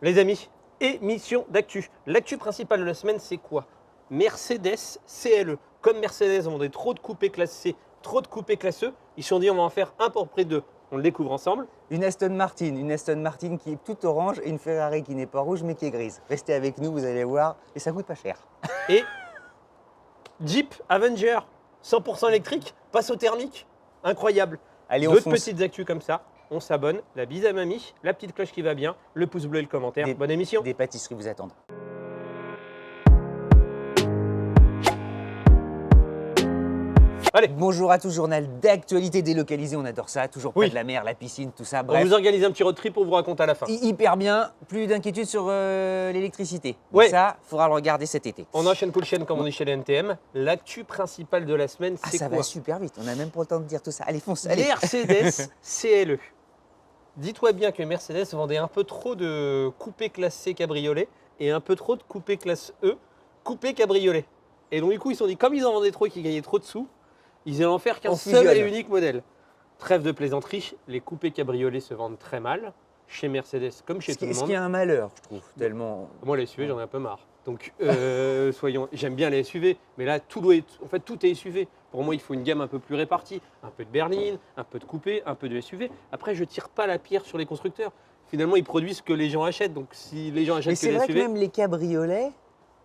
Les amis, émission d'actu. L'actu principale de la semaine, c'est quoi? Mercedes CLE. Comme Mercedes vendait trop de coupés classe C, trop de coupés classe E, ils se sont dit on va en faire un pour près de deux. On le découvre ensemble. Une Aston Martin qui est toute orange et une Ferrari qui n'est pas rouge mais qui est grise. Restez avec nous, vous allez voir, et ça coûte pas cher. Et Jeep Avenger, 100% électrique, passe au thermique. Incroyable. Allez, on D'autres fonce. petites actus comme ça. On s'abonne, la bise à mamie, la petite cloche qui va bien, le pouce bleu et le commentaire. Bonne émission. Des pâtisseries vous attendent. Allez, Bonjour à tous, journal d'actualité délocalisé, on adore ça, toujours près Oui. de la mer, la piscine, tout ça. on Bref, vous organise un petit road trip pour vous raconter à la fin. hyper bien, plus d'inquiétude sur l'électricité. Ouais. Mais ça, faudra le regarder cet été. On enchaîne cool chaîne comme on est chez les NTM. L'actu principale de la semaine, Ah, c'est ça quoi? va super vite, on n'a même pas le temps de dire tout ça. Allez, fonce, allez. Mercedes CLE. Dis-toi bien que Mercedes vendait un peu trop de coupés classe C cabriolet et un peu trop de coupés classe E coupés cabriolet. Et donc du coup, ils se sont dit, comme ils en vendaient trop et qu'ils gagnaient trop de sous, ils allaient en faire qu'un On seul et fusionne. unique modèle. Trêve de plaisanterie, les coupés cabriolets se vendent très mal, chez Mercedes comme chez tout le Ce monde. qui est un malheur, je trouve, tellement... Moi, les SUV, j'en ai un peu marre. Donc, j'aime bien les SUV, mais là, tout est SUV. Pour moi, il faut une gamme un peu plus répartie. Un peu de berline, un peu de coupé, un peu de SUV. Après, je tire pas la pierre sur les constructeurs. Finalement, ils produisent ce que les gens achètent. Donc, si les gens Mais achètent que c'est les vrai que SUV, même les cabriolets,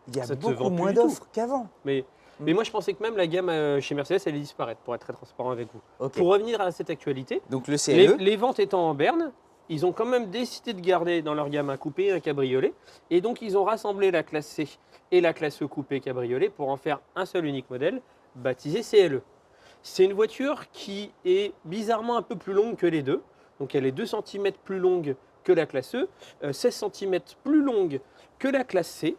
il y a Ça te beaucoup vend plus moins du tout. d'offres qu'avant. mais moi, je pensais que même la gamme chez Mercedes allait disparaître, pour être très transparent avec vous. Ok. Pour revenir à cette actualité, Donc le les, CLE, les ventes étant en berne, ils ont quand même décidé de garder dans leur gamme un coupé et un cabriolet. Et donc, ils ont rassemblé la classe C et la classe E coupé cabriolet pour en faire un seul unique modèle, baptisé CLE. C'est une voiture qui est bizarrement un peu plus longue que les deux. Donc, elle est 2 cm plus longue que la classe E, 16 cm plus longue que la classe C.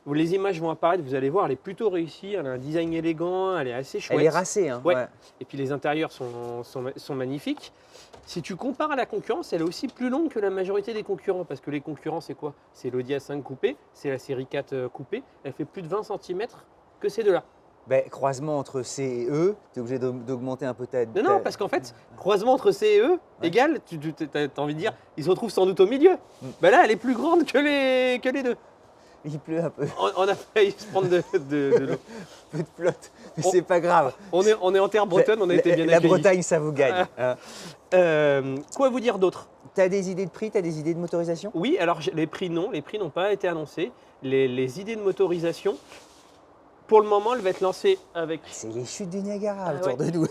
Les images vont apparaître, vous allez voir, elle est plutôt réussie, elle a un design élégant, elle est assez chouette. elle est racée. Hein, Ouais. Et puis les intérieurs sont magnifiques. Si tu compares à la concurrence, elle est aussi plus longue que la majorité des concurrents. Parce que les concurrents, c'est quoi? C'est l'Audi A5 coupé, c'est la série 4 coupé. Elle fait plus de 20 cm que ces deux-là. Ben, croisement entre C et E, tu es obligé d'augmenter un peu ta... Non, parce qu'en fait, croisement entre C et E égale, tu as envie de dire, ils se retrouvent sans doute au milieu. Ben là, elle est plus grande que les deux. Il pleut un peu, On a failli se prendre de l'eau. un peu de flotte, mais On- c'est pas grave. On est en terre bretonne, on a été bien La accueillis. Bretagne, ça vous gagne. Hein. Quoi vous dire d'autre? T'as des idées de prix, t'as des idées de motorisation? Oui, alors les prix non, les prix n'ont pas été annoncés. Les idées de motorisation, pour le moment, elle va être lancée avec. C'est les chutes du Niagara Ah autour ouais. de nous.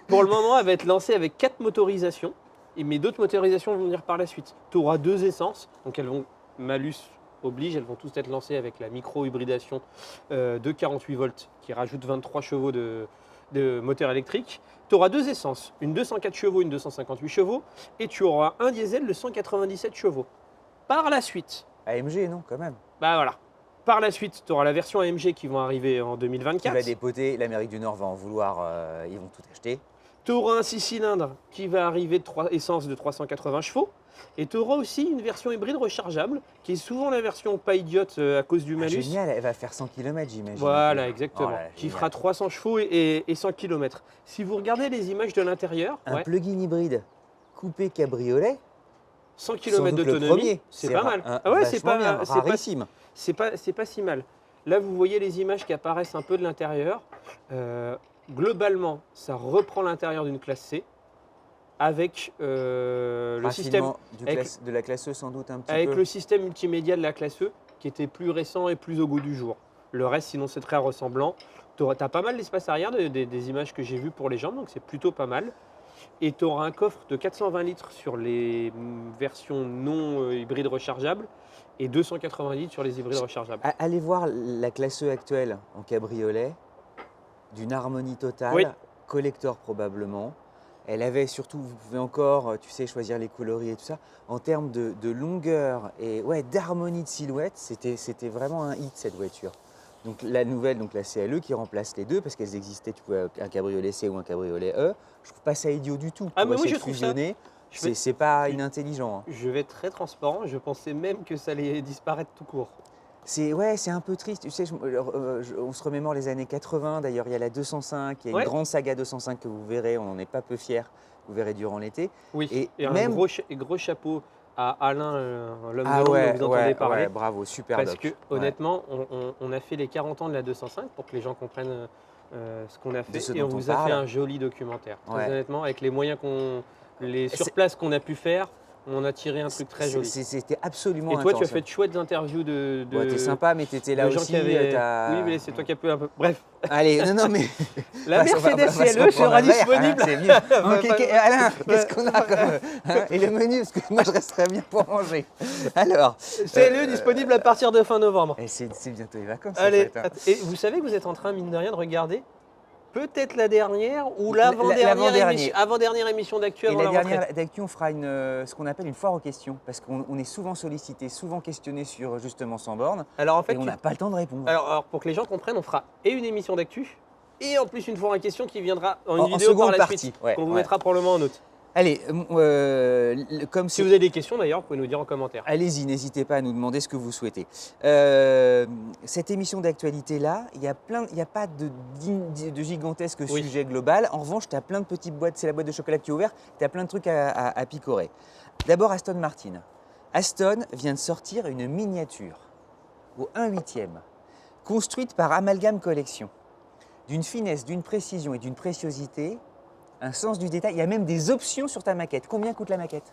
Pour le moment, elle va être lancée avec 4 motorisations, mais d'autres motorisations vont venir par la suite. Tu auras 2 essences, donc elles vont malus oblige, elles vont tous être lancées avec la micro-hybridation de 48 volts qui rajoute 23 chevaux de moteur électrique. Tu auras 2 essences, une 204 chevaux, une 258 chevaux, et tu auras un diesel de 197 chevaux. Par la suite, AMG, non, quand même. bah voilà. Par la suite, tu auras la version AMG qui va arriver en Qui 2024. va dépoter, l'Amérique du Nord va en vouloir, ils vont tout acheter. Tu auras un 6 cylindres qui va arriver de essence de 380 chevaux. Et tu auras aussi une version hybride rechargeable qui est souvent la version pas idiote à cause du Ah, malus. génial, elle va faire 100 km, j'imagine. Voilà, exactement. Oh là, qui génial. fera 300 chevaux et 100 km. Si vous regardez les images de l'intérieur, Un ouais, plug-in hybride coupé cabriolet, 100 sans km doute le d'autonomie, premier. c'est pas mal. Ah ouais, c'est pas, bien, c'est pas, rarissime. c'est pas si mal. Là, vous voyez les images qui apparaissent un peu de l'intérieur. Globalement, ça reprend l'intérieur d'une classe C avec le système, Raffinement avec- de la classe E, sans doute un petit avec peu. le système multimédia de la classe E qui était plus récent et plus au goût du jour. Le reste, sinon, c'est très ressemblant. Tu as pas mal d'espace arrière, des images que j'ai vues pour les jambes, donc c'est plutôt pas mal. Et tu auras un coffre de 420 litres sur les versions non hybrides rechargeables et 280 litres sur les hybrides rechargeables. Allez voir la classe E actuelle en cabriolet, d'une harmonie totale, Oui. collector probablement. Elle avait surtout, vous pouvez encore, tu sais, choisir les coloris et tout ça. En termes de longueur et ouais, d'harmonie de silhouette, c'était vraiment un hit cette voiture. Donc la nouvelle, donc la CLE qui remplace les deux parce qu'elles existaient, tu pouvais un cabriolet C ou un cabriolet E. Je trouve pas ça idiot du tout. Ah, Pour mais moi, essayer je de trouve ça- fusionner, je vais- c'est pas je- inintelligent. Hein. Je vais être très transparent, je pensais même que ça allait disparaître tout court. C'est un peu triste. Tu sais, on se remémore les années 80. D'ailleurs, il y a la 205, il y a Ouais. une grande saga 205 que vous verrez. On n'en est pas peu fiers. Vous verrez durant l'été. Oui, Et et un même- gros chapeau à Alain, l'homme Ah de l'ombre dont ouais, vous entendez ouais, parler. ouais, bravo, super Parce doc. que Ouais. honnêtement, on a fait les 40 ans de la 205 pour que les gens comprennent ce qu'on a De fait ce et on dont on vous a fait parle. un joli documentaire. Très Ouais. honnêtement, avec les moyens les C'est- surplaces qu'on a pu faire, on a tiré un truc très joli. C'était absolument Et toi, tu as intense. fait de chouettes interviews Bon, t'es sympa, mais t'étais de là gens aussi. qui avaient. Oui, t'as- mais c'est toi qui as pu un peu. Bref, Allez, non, mais. la Mercedes va se CLE reprendre sera un verre, hein, disponible. c'est mieux. Ouais, Alain, ouais, qu'est-ce qu'on a comme. Et le menu, parce que moi je resterais bien pour manger. Alors. CLE disponible à partir de fin novembre. Et c'est bientôt les vacances. Allez, en fait, hein. et vous savez que vous êtes en train, mine de rien, de regarder peut-être la dernière ou L'avant-dernier. avant-dernière émission d'actu Et avant la la rentrée. dernière d'actu, on fera ce qu'on appelle une foire aux questions, parce qu'on est souvent sollicité, souvent questionné sur justement Sans borne, Alors en fait, et on n'a pas le temps de répondre. alors, pour que les gens comprennent, on fera et une émission d'actu et en plus une fois en question qui viendra en une En vidéo seconde par la partie, suite, ouais, qu'on vous ouais. mettra probablement en août. Allez, comme Si c'est. vous avez des questions d'ailleurs, vous pouvez nous dire en commentaire. Allez-y, n'hésitez pas à nous demander ce que vous souhaitez. Cette émission d'actualité-là, il n'y a pas de gigantesque Oui. sujet global. En revanche, tu as plein de petites boîtes, c'est la boîte de chocolat que tu as ouverte, tu as plein de trucs à picorer. D'abord, Aston Martin. Aston vient de sortir une miniature au 1/8, construite par Amalgam Collection. D'une finesse, d'une précision et d'une préciosité, un sens du détail. Il y a même des options sur ta maquette. Combien coûte la maquette?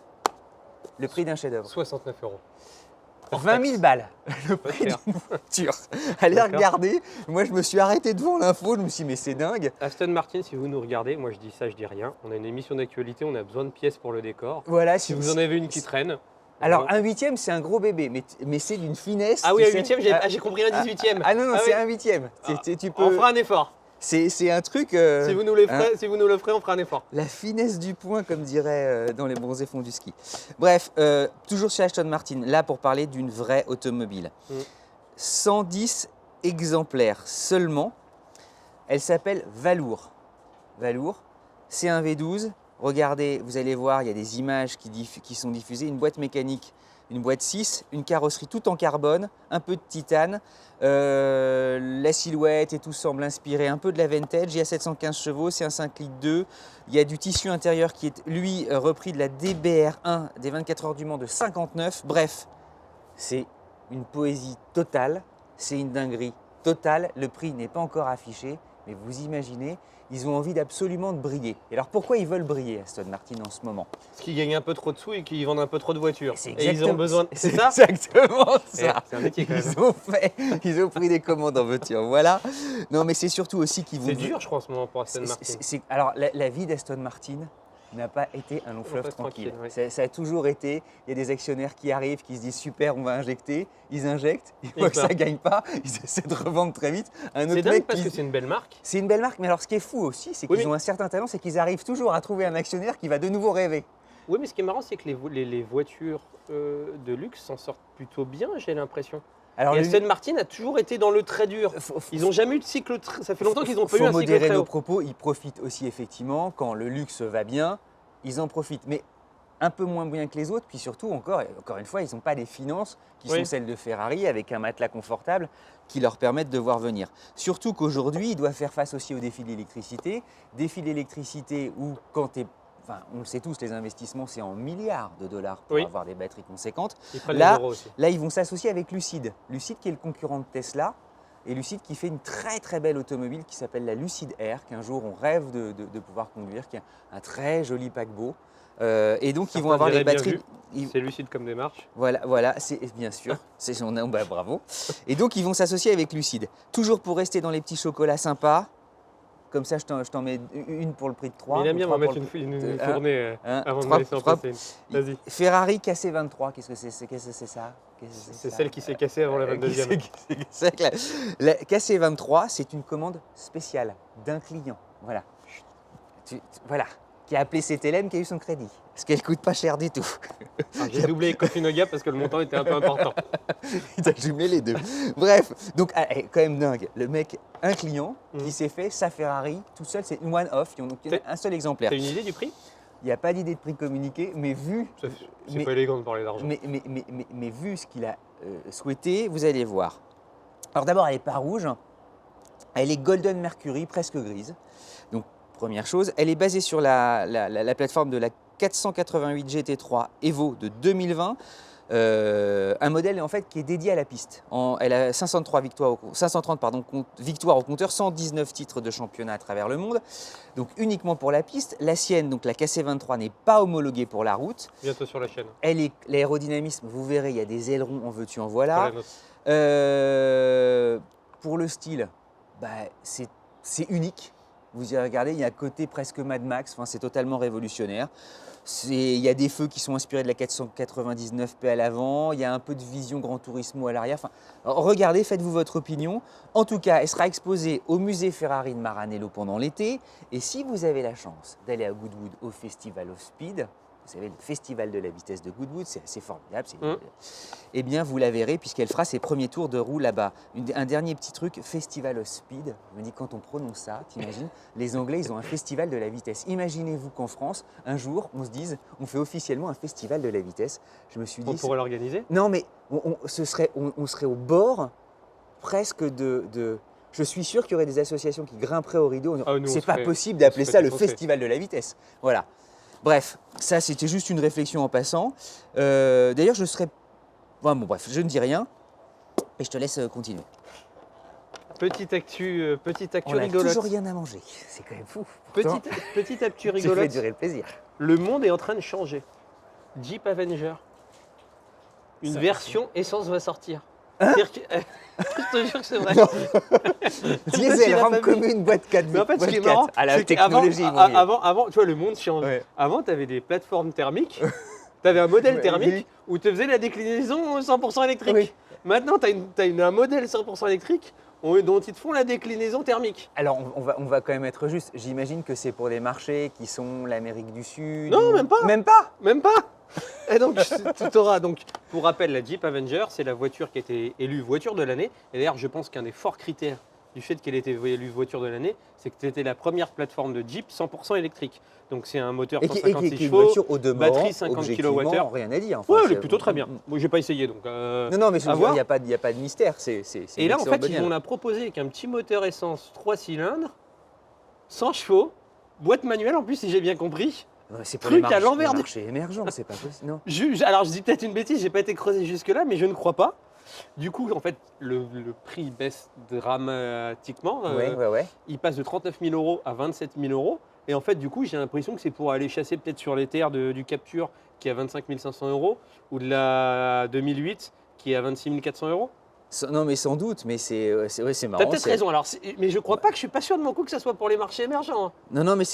Le prix d'un chef-d'œuvre. 69 €. 20 000 balles, le prix cher. d'une voiture. Allez D'accord. regarder. Moi, je me suis arrêté devant l'info. Je me suis dit, mais c'est dingue. Aston Martin, si vous nous regardez, moi je dis ça, je dis rien. On a une émission d'actualité, on a besoin de pièces pour le décor. Voilà. Si vous en avez une qui traîne. Alors, bon. 1/8, c'est un gros bébé, mais c'est d'une finesse. Ah oui, tu un sais. huitième, j'ai compris un 18e. Ah non, non, Ah c'est oui. 1/8. Tu peux. On fera un effort. C'est un truc. Si vous nous le ferez, on fera un effort. La finesse du point, comme dirait dans les bronzés fonds du ski. Bref, toujours chez Aston Martin, là pour parler d'une vraie automobile. 110 exemplaires seulement. Elle s'appelle Valour. Valour, c'est un V12. Regardez, vous allez voir, il y a des images qui sont diffusées. Une boîte mécanique, une boîte 6, une carrosserie tout en carbone, un peu de titane. La silhouette et tout semble inspiré un peu de la vintage. Il y a 715 chevaux, c'est un 5 litres 2. Il y a du tissu intérieur qui est, lui, repris de la DBR1 des 24 heures du Mans de 59. Bref, c'est une poésie totale, c'est une dinguerie totale. Le prix n'est pas encore affiché, mais vous imaginez, ils ont envie absolument de briller. Et alors pourquoi ils veulent briller, Aston Martin, en ce moment? Parce qu'ils gagnent un peu trop de sous et qu'ils vendent un peu trop de voitures. C'est Et ils ont besoin. C'est ça exactement ça. C'est un métier quand même. Ils ont pris des commandes en voiture, voilà. Non, mais c'est surtout aussi qu'ils vont. C'est dur, je crois, en ce moment pour Aston Martin. Alors, la vie d'Aston Martin n'a pas été un long fleuve fleuve tranquille. tranquille, oui. Ça a toujours été, il y a des actionnaires qui arrivent, qui se disent super, on va injecter, ils injectent, ils voient que ça ne gagne pas, ils essaient de revendre très vite. Un C'est autre dingue mec parce qui- que c'est une belle marque. C'est une belle marque, mais alors ce qui est fou aussi, c'est Oui, qu'ils mais- ont un certain talent, c'est qu'ils arrivent toujours à trouver un actionnaire qui va de nouveau rêver. Oui, mais ce qui est marrant, c'est que les voitures de luxe s'en sortent plutôt bien, j'ai l'impression. Alors, Et le- Aston Martin a toujours été dans le très dur. Ils n'ont jamais eu de cycle. Ça fait longtemps qu'ils n'ont pas eu faut un cycle modérer très nos haut. propos, ils profitent aussi effectivement quand le luxe va bien, ils en profitent, mais un peu moins bien que les autres, puis surtout encore une fois, ils n'ont pas les finances qui Oui. sont celles de Ferrari avec un matelas confortable qui leur permettent de voir venir. Surtout qu'aujourd'hui, ils doivent faire face aussi au défi de l'électricité, où quand tu es Enfin, on le sait tous, les investissements, c'est en milliards de dollars pour Oui. avoir des batteries conséquentes. Ils prennent Là- les euros aussi. Là, ils vont s'associer avec Lucid. Lucid qui est le concurrent de Tesla. Et Lucid qui fait une très très belle automobile qui s'appelle la Lucid Air, qu'un jour on rêve de pouvoir conduire, qui est un très joli paquebot. Et donc ils vont Certains avoir les diraient bien batteries. vu. ils- C'est lucide comme démarche. Voilà, c'est bien sûr. Bravo. Et donc ils vont s'associer avec Lucid. Toujours pour rester dans les petits chocolats sympas. Comme ça, je t'en mets une pour le prix de 3. Mais il aime bien m'en mettre une fournée avant de me laisser en passer une. Vas-y. Ferrari KC23, qu'est-ce que c'est ça? Qu'est-ce que C'est celle qui s'est cassée avant la 22e. C'est clair. La KC23, c'est une commande spéciale d'un client. Voilà. Voilà. Qui a appelé CTLM, qui a eu son crédit. Parce qu'elle coûte pas cher du tout. J'ai doublé Coffee Noga parce que le montant était un peu important. Il a jumelé les deux. Bref, donc quand même dingue. Le mec, un client Mhm. qui s'est fait sa Ferrari tout seul, c'est une one-off. Donc il y en a un seul exemplaire. T'as une idée du prix? Il n'y a pas d'idée de prix communiqué, mais vu C'est Mais- pas élégant de parler d'argent. Mais vu ce qu'il a souhaité, vous allez voir. Alors d'abord, elle n'est pas rouge, elle est Golden Mercury, presque grise. Donc première chose, elle est basée sur la plateforme de la 488 GT3 Evo de 2020. Un modèle en fait qui est dédié à la piste. Elle a 530 victoires au compteur, 119 titres de championnat à travers le monde, donc uniquement pour la piste. La sienne, donc la KC23, n'est pas homologuée pour la route. Bientôt sur la chaîne. L'aérodynamisme, vous verrez, il y a des ailerons, en veux-tu, en Sur voilà. la nôtre. Pour le style, c'est unique. Vous y regardez, il y a un côté presque Mad Max, enfin, c'est totalement révolutionnaire. Il y a des feux qui sont inspirés de la 499P à l'avant, il y a un peu de vision Gran Turismo à l'arrière. Enfin, regardez, faites-vous votre opinion. En tout cas, elle sera exposée au musée Ferrari de Maranello pendant l'été. Et si vous avez la chance d'aller à Goodwood au Festival of Speed, vous savez, le festival de la vitesse de Goodwood, c'est assez formidable. Eh bien, vous la verrez puisqu'elle fera ses premiers tours de roue là-bas. Un dernier petit truc, Festival of Speed. Je me dis, quand on prononce ça, t'imagines, les Anglais, ils ont un festival de la vitesse. Imaginez-vous qu'en France, un jour, on se dise, on fait officiellement un festival de la vitesse. Je me suis dit... On pourrait l'organiser. Non, mais on serait au bord presque de... Je suis sûr qu'il y aurait des associations qui grimperaient au rideau. C'est pas possible d'appeler ça le festival de la vitesse. Voilà. Bref, ça c'était juste une réflexion en passant. D'ailleurs, je serais... Bon, bref, je ne dis rien et je te laisse continuer. Petite actu On n'a rigolote. toujours rien à manger, c'est quand même fou. Petite actu Ça fait rigolote. durer le plaisir. Le monde est en train de changer. Jeep Avenger. Une version essence va sortir. C'est-à-dire que- je te jure que c'est vrai. Non. Tu Diesel, l'as rame pas vu. commune, boîte 4. Mais en fait, ce qui est boîte 4. marrant, À la c'est qu'avant, technologie, mon vieux. avant, tu vois, le monde change. Ouais. Avant, tu avais des plateformes thermiques. Tu avais un modèle Ouais, thermique oui. où tu faisais la déclinaison 100% électrique. Oui. Maintenant, tu as un modèle 100% électrique dont ils te font la déclinaison thermique. Alors, on va quand même être juste. J'imagine que c'est pour des marchés qui sont l'Amérique du Sud. Non, même pas. Même pas. Même pas. Et donc, tu auras donc, pour rappel, la Jeep Avenger, c'est la voiture qui a été élue voiture de l'année. Et d'ailleurs, je pense qu'un des forts critères du fait qu'elle ait été élue voiture de l'année, c'est que c'était la première plateforme de Jeep 100% électrique. Donc, c'est un moteur Et qui 156 est une chevaux, voiture au demeurant, batterie 50 objectivement, kWh. rien à dire. Enfin, Ouais, elle c'est- est plutôt très bien. Moi, j'ai pas essayé donc. Non, mais à voir. il n'y a pas de mystère. C'est Et une là, en fait, excellente ils bagnole. vont la proposer avec un petit moteur essence 3 cylindres, 100 chevaux, boîte manuelle en plus, si j'ai bien compris. Ouais, c'est pour truc les à l'envers les du- marchés émergents, c'est pas possible. Non. Alors, je dis peut-être une bêtise, j'ai pas été creusé jusque-là, mais je ne crois pas. Du coup, en fait, le prix baisse dramatiquement. Ouais. Il passe de 39 000 euros à 27 000 euros. Et en fait, du coup, j'ai l'impression que c'est pour aller chasser peut-être sur les terres du Capture qui est à 25 500 euros ou de la 2008 qui est à 26 400 euros. Non, mais sans doute, mais c'est marrant. T'as peut-être raison. Alors, mais je crois pas que je suis pas sûr de mon coup que ça soit pour les marchés émergents. Hein. Non, mais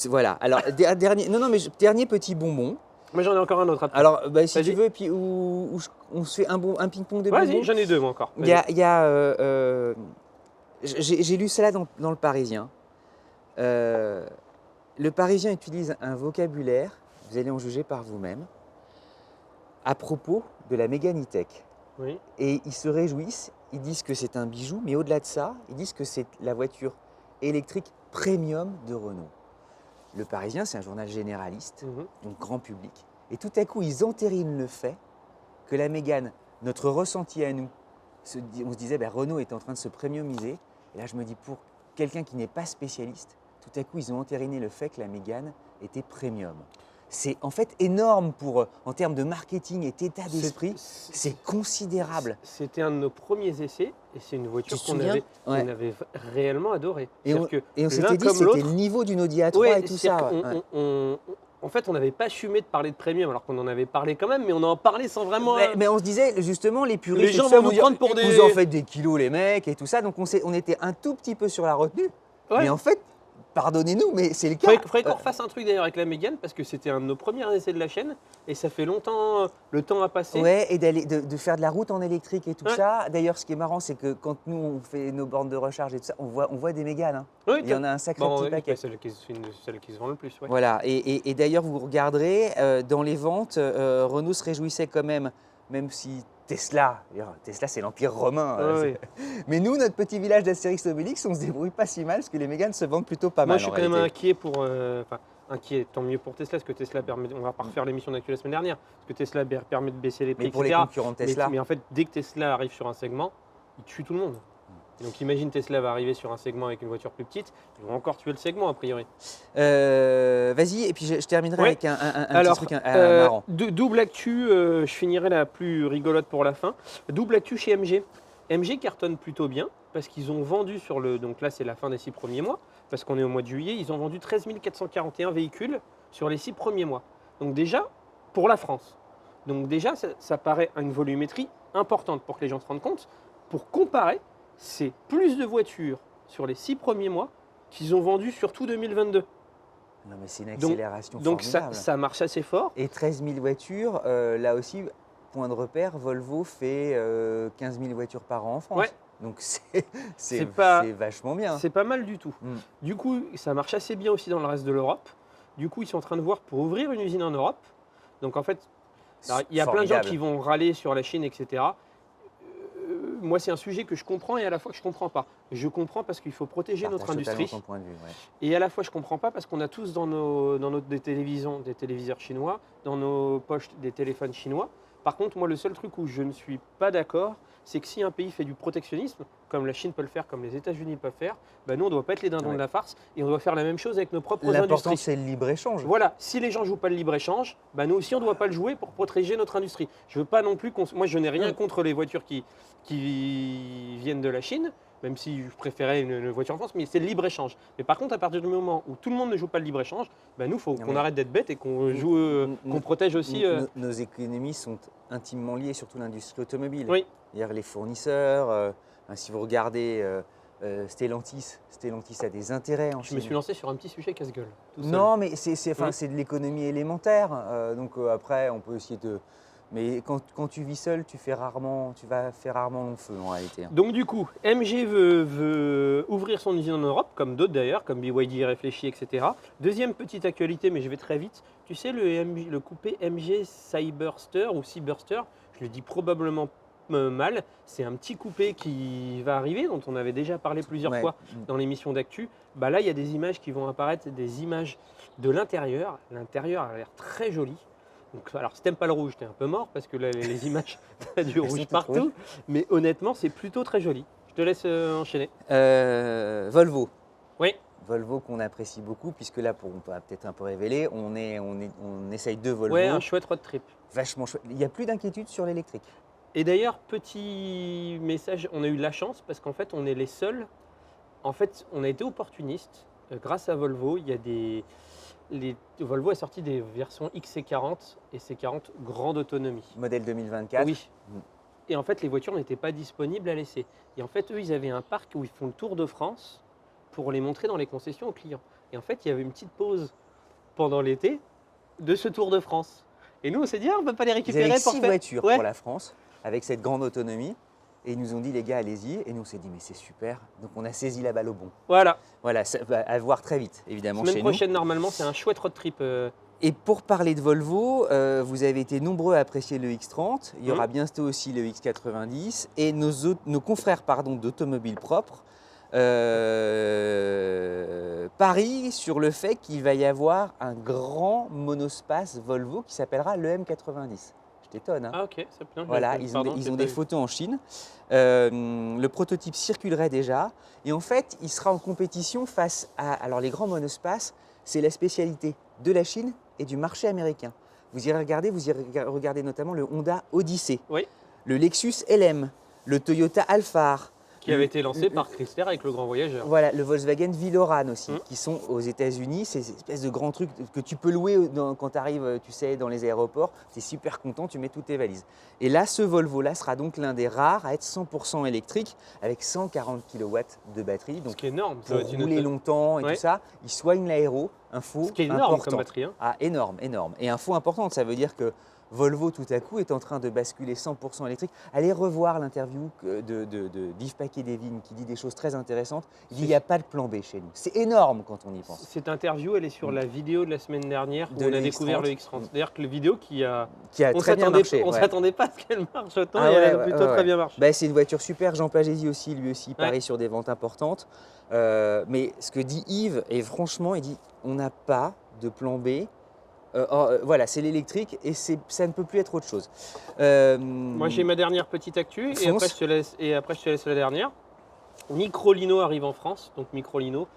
voilà. Alors, dernier petit bonbon. Moi, j'en ai encore un autre après. Alors, si Vas-y. tu veux, et puis on se fait un ping-pong de bonbons. Vas-y, j'en ai deux moi encore. J'ai lu cela dans le Parisien. Le Parisien utilise un vocabulaire, vous allez en juger par vous-même, à propos de la Mégane E-Tech. Oui. Et ils se réjouissent, ils disent que c'est un bijou, mais au-delà de ça, ils disent que c'est la voiture électrique premium de Renault. Le Parisien, c'est un journal généraliste, Mhm. donc grand public. Et tout à coup, ils entérinent le fait que la Mégane, notre ressenti à nous, on se disait, Renault est en train de se premiumiser. Et là, je me dis, pour quelqu'un qui n'est pas spécialiste, tout à coup, ils ont entériné le fait que la Mégane était premium. C'est en fait énorme en termes de marketing et d'état d'esprit. C'est considérable. C'était un de nos premiers essais et c'est une voiture Tu te qu'on souviens avait, réellement adorée. Et on C'est-à-dire que s'était l'un dit, comme c'était l'autre- le niveau d'une Audi A3 Ouais, et tout c'est-à-dire ça. qu'on- en fait, on n'avait pas assumé de parler de premium alors qu'on en avait parlé quand même, mais on en parlait sans vraiment. Mais on se disait, justement, les puristes, Les gens tout ça, vont nous dire, prendre pour des- Vous en faites des kilos, les mecs, et tout ça. Donc, on était un tout petit peu sur la retenue. Ouais. Mais en fait, pardonnez-nous, mais c'est le cas. Faudrait qu'on refasse un truc d'ailleurs avec la Mégane parce que c'était un de nos premiers essais de la chaîne et ça fait longtemps, le temps a passé. Ouais, et de faire de la route en électrique et tout Ouais. ça. D'ailleurs, ce qui est marrant, c'est que quand nous, on fait nos bornes de recharge et tout ça, on voit des Méganes. Hein. Oui, Il y en a un sacré bon, petit oui, paquet. celle qui se vend le plus. Ouais. Voilà, et d'ailleurs, vous regarderez, dans les ventes, Renault se réjouissait quand même si Tesla, c'est l'Empire romain. Ouais, c'est- ouais. Mais nous, notre petit village d'Astérix Obélix, on se débrouille pas si mal parce que les Méganes se vendent plutôt pas Moi, mal. je suis en quand même réalité. inquiet pour. Inquiet, tant mieux pour Tesla, parce que Tesla permet. On va pas refaire l'émission d'actu la semaine dernière, parce que Tesla permet de baisser les prix, Mais pour les etc. concurrents de Tesla. Mais en fait, dès que Tesla arrive sur un segment, il tue tout le monde. Donc imagine Tesla va arriver sur un segment avec une voiture plus petite, ils vont encore tuer le segment a priori. Vas-y, et puis je terminerai Ouais. avec un Alors, petit truc marrant. double actu, je finirai la plus rigolote pour la fin. Double actu chez MG. MG cartonne plutôt bien parce qu'ils ont vendu sur le. Donc là, c'est la fin des 6 premiers mois, parce qu'on est au mois de juillet. Ils ont vendu 13 441 véhicules sur les 6 premiers mois. Donc déjà, pour la France. Donc déjà, ça paraît une volumétrie importante pour que les gens se rendent compte. Pour comparer, c'est plus de voitures sur les 6 premiers mois qu'ils ont vendu sur tout 2022. Non, mais c'est une accélération Donc formidable. ça marche assez fort. Et 13 000 voitures, là aussi, point de repère, Volvo fait 15 000 voitures par an en France. Ouais. Donc C'est c'est pas- vachement bien. C'est pas mal du tout. Mm. Du coup, ça marche assez bien aussi dans le reste de l'Europe. Du coup, ils sont en train de voir pour ouvrir une usine en Europe. Donc en fait, alors, il y a plein de gens qui vont râler sur la Chine, etc. Moi, c'est un sujet que je comprends et à la fois que je ne comprends pas. Je comprends parce qu'il faut protéger notre industrie. Ton point de vue, ouais. Et à la fois, je ne comprends pas parce qu'on a tous dans des télévisions, des téléviseurs chinois, dans nos poches des téléphones chinois. Par contre, moi, le seul truc où je ne suis pas d'accord, c'est que si un pays fait du protectionnisme, comme la Chine peut le faire, comme les États-Unis peuvent faire, ben nous, on ne doit pas être les dindons de la farce et on doit faire la même chose avec nos propres L'important, industries. c'est le libre-échange. Voilà, si les gens ne jouent pas le libre-échange, ben nous aussi, on ne doit pas le jouer pour protéger notre industrie. Je veux pas non plus moi, je n'ai rien contre les voitures qui viennent de la Chine, même si je préférais une voiture en France, mais c'est le libre-échange. Mais par contre, à partir du moment où tout le monde ne joue pas le libre-échange, ben nous, il faut qu'on arrête d'être bêtes et qu'on joue, qu'on protège aussi. Nos économies sont intimement liées, surtout l'industrie automobile. Oui. C'est-à-dire les fournisseurs, si vous regardez Stellantis a des intérêts en Je Chine. me suis lancé sur un petit sujet casse-gueule. tout seul. Non, mais c'est de l'économie élémentaire. Donc après, on peut essayer de... Mais quand tu vis seul, tu vas faire rarement long feu en réalité. Hein. Donc du coup, MG veut ouvrir son usine en Europe, comme d'autres d'ailleurs, comme BYD y réfléchit, etc. Deuxième petite actualité, mais je vais très vite. Tu sais, le coupé MG Cyberster ou Cyberster, je le dis probablement mal, c'est un petit coupé qui va arriver, dont on avait déjà parlé plusieurs fois dans l'émission d'actu. Bah là, il y a des images qui vont apparaître, des images de l'intérieur. L'intérieur a l'air très joli. Donc, alors, si t'aimes pas le rouge, t'es un peu mort parce que là, les images, t'as du rouge partout. Mais honnêtement, c'est plutôt très joli. Je te laisse enchaîner. Volvo. Oui. Volvo qu'on apprécie beaucoup, puisque là, on peut peut-être un peu révéler, on essaye deux Volvo. Ouais, un chouette road trip. Vachement chouette. Il n'y a plus d'inquiétude sur l'électrique. Et d'ailleurs, petit message, on a eu de la chance parce qu'en fait, on est les seuls. En fait, on a été opportunistes. Grâce à Volvo, il y a Volvo a sorti des versions XC40 et C40 grande autonomie. Modèle 2024. Oui. Et en fait, les voitures n'étaient pas disponibles à laisser. Et en fait, eux, ils avaient un parc où ils font le tour de France pour les montrer dans les concessions aux clients. Et en fait, il y avait une petite pause pendant l'été de ce Tour de France. Et nous, on s'est dit, on ne peut pas les récupérer Ils avaient pour 6 faire... voitures pour la France, avec cette grande autonomie. Et ils nous ont dit, les gars, allez-y. Et nous, on s'est dit, mais c'est super. Donc, on a saisi la balle au bon. Voilà. Voilà, ça va à voir très vite, évidemment, Semaine chez prochaine, normalement, c'est un chouette road trip. Et pour parler de Volvo, vous avez été nombreux à apprécier le X30. Il y aura bientôt aussi le X90. Et nos confrères d'Automobile Propre parient sur le fait qu'il va y avoir un grand monospace Volvo qui s'appellera le M90. Je t'étonne. Hein. Ah ok, c'est bien. Voilà, ils ont des photos en Chine. Le prototype circulerait déjà. Et en fait, il sera en compétition face à... Alors les grands monospaces, c'est la spécialité de la Chine et du marché américain. Vous irez regarder notamment le Honda Odyssey, le Lexus LM, le Toyota Alphard. Qui avait été lancé par Chrysler avec le Grand Voyageur. Voilà, le Volkswagen Veyron aussi, qui sont aux États-Unis. C'est ces espèces de grands trucs que tu peux louer quand tu arrives, tu sais, dans les aéroports. Tu es super content, tu mets toutes tes valises. Et là, ce Volvo-là sera donc l'un des rares à être 100% électrique avec 140 kW de batterie. Donc, ce qui est énorme. Pour rouler longtemps et tout ça, il soigne l'aéro. Info ce qui est énorme important. comme batterie. Hein. Ah, énorme, énorme. Et info importante, ça veut dire que Volvo, tout à coup, est en train de basculer 100% électrique. Allez revoir l'interview d'Yves Paquet-Devine qui dit des choses très intéressantes. Il dit il n'y a pas de plan B chez nous. C'est énorme quand on y pense. Cette interview, elle est sur la vidéo de la semaine dernière où on a découvert le X30. D'ailleurs, que la vidéo qui a très bien marché. On ne s'attendait pas à ce qu'elle marche autant et elle a plutôt très bien marché. Bah, c'est une voiture super. Jean Pagési aussi, lui aussi, parie sur des ventes importantes. Mais ce que dit Yves, et franchement, il dit on n'a pas de plan B. Voilà, c'est l'électrique et ça ne peut plus être autre chose. Moi, j'ai ma dernière petite actu et après, je te laisse la dernière. Microlino arrive en France, donc Microlino.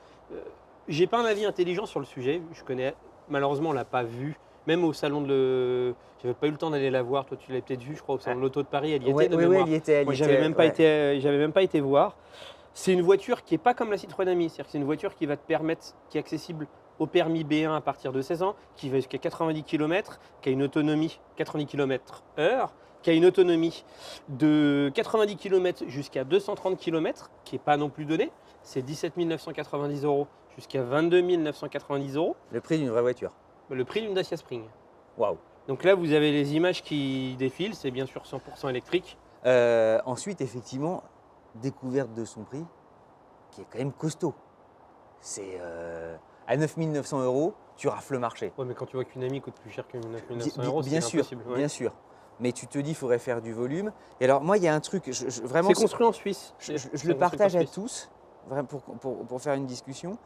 J'ai pas un avis intelligent sur le sujet. Je connais, malheureusement, on l'a pas vu. Même au salon de. J'avais pas eu le temps d'aller la voir. Toi, tu l'avais peut-être vu, je crois, au salon de l'auto de Paris. Elle y était de Oui, mémoire. elle y était. Moi, j'avais même pas été. J'avais même pas été voir. C'est une voiture qui est pas comme la Citroën Ami. C'est-à-dire que c'est une voiture qui va te permettre, qui est accessible au permis B1 à partir de 16 ans, qui va jusqu'à 90 km, qui a une autonomie 90 km/h, qui a une autonomie de 90 km jusqu'à 230 km, qui n'est pas non plus donnée. C'est 17 990 € jusqu'à 22 990 €, Le prix d'une vraie voiture. le prix d'une Dacia Spring. Waouh. Donc là, vous avez les images qui défilent, c'est bien sûr 100% électrique. Ensuite, effectivement, découverte de son prix, qui est quand même costaud. C'est à 9 900 €, tu rafles le marché. Ouais, mais quand tu vois qu'une amie coûte plus cher que 9 900 €, Bien c'est sûr, impossible. Ouais. bien sûr. Mais tu te dis, il faudrait faire du volume. Et alors, moi, il y a un truc, vraiment, C'est construit en Suisse. je C'est le construit partage en à Suisse. tous, vraiment pour faire une discussion.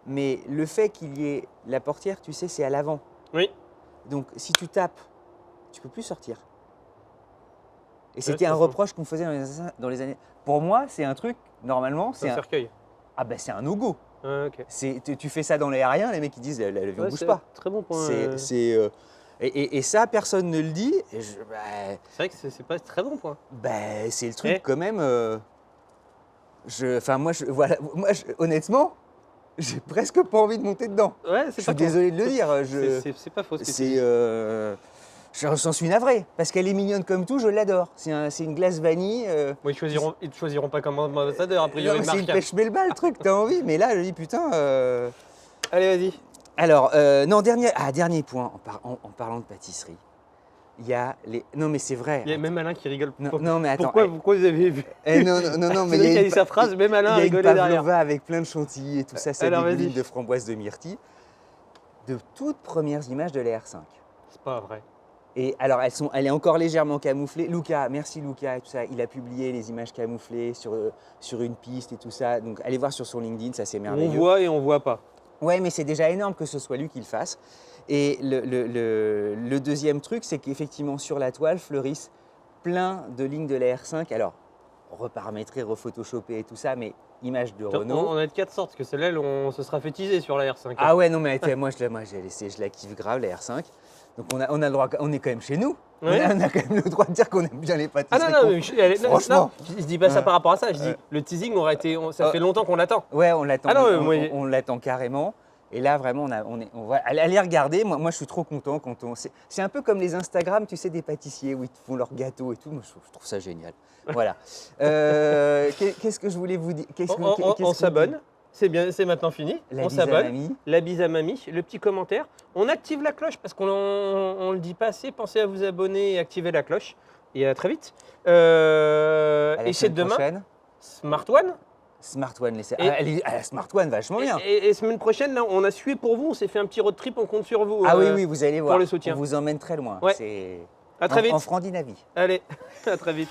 Mais le fait qu'il y ait la portière, tu sais, c'est à l'avant. Oui. Donc, si tu tapes, tu peux plus sortir. Et Ouais, c'était je un comprends. reproche qu'on me faisait dans les années. Pour moi, c'est un truc, normalement, C'est un cercueil. c'est un no-go. Ah, ok. Tu fais ça dans l'aérien, les mecs ils disent l'avion Ouais, bouge c'est pas. Très bon point. Et ça, personne ne le dit. Et C'est vrai que c'est pas très bon point. c'est le truc Eh. quand même. Honnêtement, j'ai presque pas envie de monter dedans. Ouais, Je c'est suis pas désolé de le faux. dire. C'est pas faux ce que tu C'est, dis. j'en suis navré parce qu'elle est mignonne comme tout, je l'adore. C'est une glace vanille. Moi, ils te choisiront pas comme ambassadeur, a Non, priori, mais c'est une Marc. pêche belle le truc, t'as envie. Mais là, je dis putain. Allez, vas-y. Alors, non, dernier point, en parlant de pâtisserie, il y a les... Non, mais c'est vrai. Il y a même Alain qui rigole. Non, mais attends. Pourquoi vous avez vu Non, mais C'est lui qui a dit une sa phrase, même Alain a il y a une rigolé derrière. pavlova avec plein de chantilly et tout ça, c'est Alors, des vas-y. boules de framboise de myrtille. De toutes premières images de la R5. C'est pas vrai. Et alors, elle est encore légèrement camouflée. Luca, merci Luca et tout ça. Il a publié les images camouflées sur une piste et tout ça. Donc, allez voir sur son LinkedIn, ça c'est On merveilleux. voit et on voit pas. Ouais, mais c'est déjà énorme que ce soit lui qui le fasse. Et le deuxième truc, c'est qu'effectivement, sur la toile fleurissent plein de lignes de la R5. Alors, reparamétrer, rephotoshoper et tout ça, mais images de Renault. On a de quatre sortes, parce que celle-là, on se sera fait teaser sur la R5. Ah ouais, non, mais moi, j'ai laissé, je la kiffe grave, la R5. Donc, on a le droit, on est quand même chez nous. Ouais. On a quand même le droit de dire qu'on aime bien les Ah pâtisseries. non, mais Franchement. je dis pas ça Ouais. par rapport à ça. Je dis, Ouais. le teasing aurait été. Ça fait longtemps qu'on l'attend. Ouais, on l'attend. Ah non, on, moi, on l'attend carrément. Et là, vraiment, on va aller regarder. Moi, je suis trop content quand on. C'est un peu comme les Instagram, tu sais, des pâtissiers où ils te font leurs gâteaux et tout. Moi, je trouve ça génial. Voilà. Qu'est-ce que je voulais vous dire On s'abonne. C'est bien, c'est maintenant fini. On s'abonne. La bise à mamie. Le petit commentaire. On active la cloche parce qu'on le dit pas assez. Pensez à vous abonner et activer la cloche. Et à très vite. Et c'est demain. Smart One. Smart One, Smart One, vachement bien. Et semaine prochaine, là, on a sué pour vous. On s'est fait un petit road trip. On compte sur vous. Ah oui, vous allez voir. le soutien. On vous emmène très loin. Ouais. À très vite. En Scandinavie. Allez, à très vite.